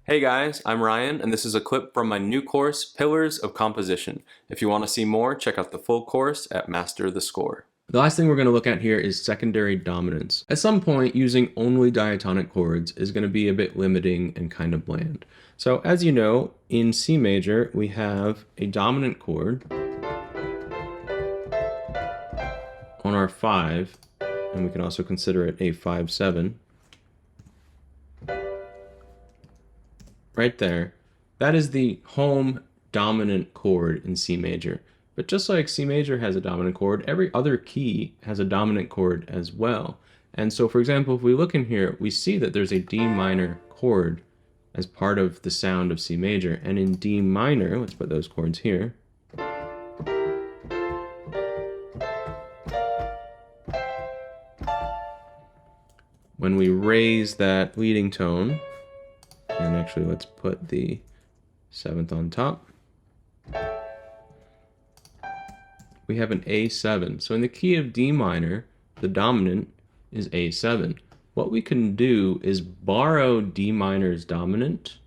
Hey guys, I'm Ryan, and this is a clip from my new course, Pillars of Composition. If you want to see more, check out the full course at Master the Score. The last thing we're going to look at here is secondary dominants. At some point, using only diatonic chords is going to be a bit limiting and kind of bland. So as you know, in C major, we have a dominant chord on our 5, and we can also consider it a 5-7. Right there, that is the home dominant chord in C major. But just like C major has a dominant chord, every other key has a dominant chord as well. And so, for example, if we look in here, we see that there's a D minor chord as part of the sound of C major. And in D minor, let's put those chords here. When we raise that leading tone, and actually let's put the 7th on top, we have an A7. So in the key of D minor, the dominant is A7. What we can do is borrow D minor's dominant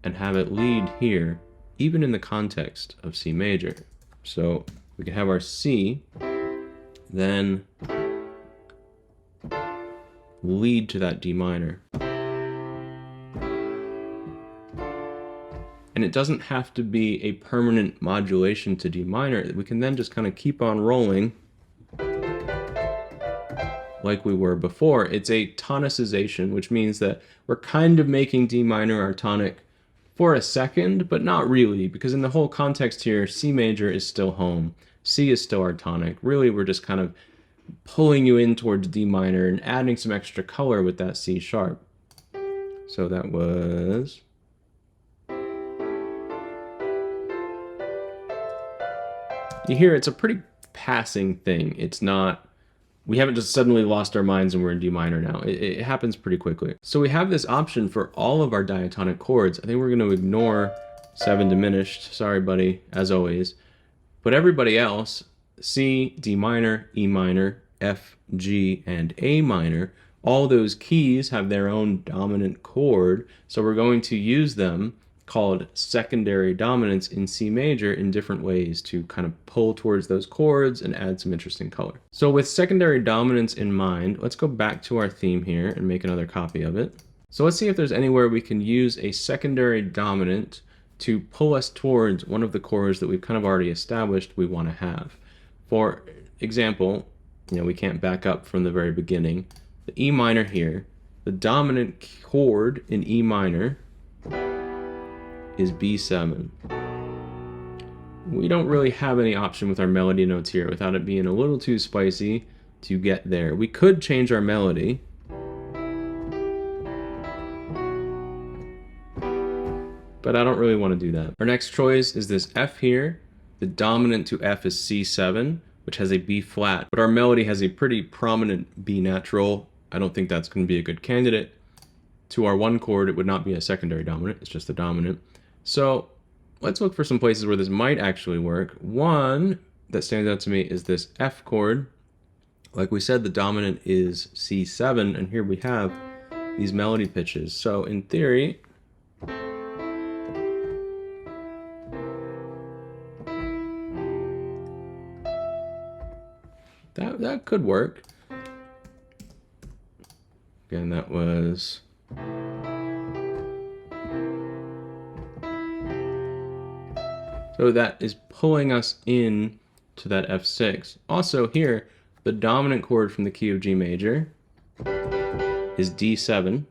and have it lead here, even in the context of C major. So we can have our C, then lead to that D minor. And it doesn't have to be a permanent modulation to D minor. We can then just kind of keep on rolling like we were before. It's a tonicization, which means that we're kind of making D minor our tonic for a second, but not really, because in the whole context here, C major is still home. C is still our tonic. Really, we're just kind of pulling you in towards D minor and adding some extra color with that C sharp. So that was... You hear it's a pretty passing thing. It's not, we haven't just suddenly lost our minds and we're in D minor now. It happens pretty quickly. So we have this option for all of our diatonic chords. I think we're going to ignore 7 diminished. Sorry, buddy, as always. But everybody else, C, D minor, E minor, F, G, and A minor, all those keys have their own dominant chord. So we're going to use them, called secondary dominants, in C major in different ways to kind of pull towards those chords and add some interesting color. So with secondary dominants in mind, let's go back to our theme here and make another copy of it. So let's see if there's anywhere we can use a secondary dominant to pull us towards one of the chords that we've kind of already established we want to have. For example, we can't back up from the very beginning. The E minor here, the dominant chord in E minor is B7. We don't really have any option with our melody notes here without it being a little too spicy to get there. We could change our melody. But I don't really want to do that. Our next choice is this F here. The dominant to F is C7, which has a B flat, but our melody has a pretty prominent B natural. I don't think that's going to be a good candidate. To our 1 chord, it would not be a secondary dominant, it's just a dominant. So let's look for some places where this might actually work. One that stands out to me is this F chord. Like we said, the dominant is C7, and here we have these melody pitches. So in theory, that could work. Again, that was... So that is pulling us in to that F6. Also here, the dominant chord from the key of G major is D7.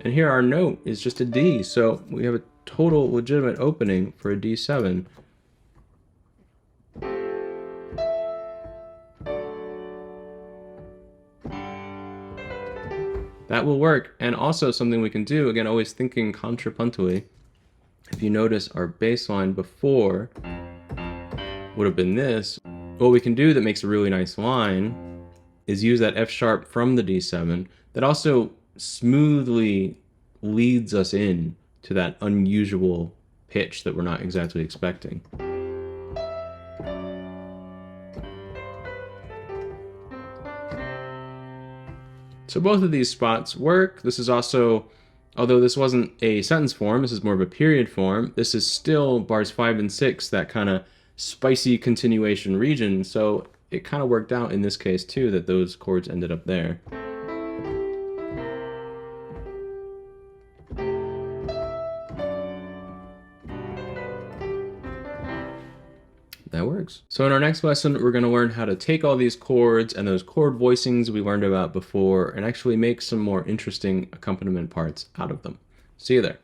And here our note is just a D, so we have a total legitimate opening for a D7. That will work. And also something we can do, again, always thinking contrapuntally. If you notice, our bass line before would have been this. What we can do that makes a really nice line is use that F sharp from the D7 that also smoothly leads us in to that unusual pitch that we're not exactly expecting. So both of these spots work. This is also Although this wasn't a sentence form, this is more of a period form, this is still bars 5 and 6, that kind of spicy continuation region, so it kind of worked out in this case too that those chords ended up there. That works. So in our next lesson, we're going to learn how to take all these chords and those chord voicings we learned about before and actually make some more interesting accompaniment parts out of them. See you there.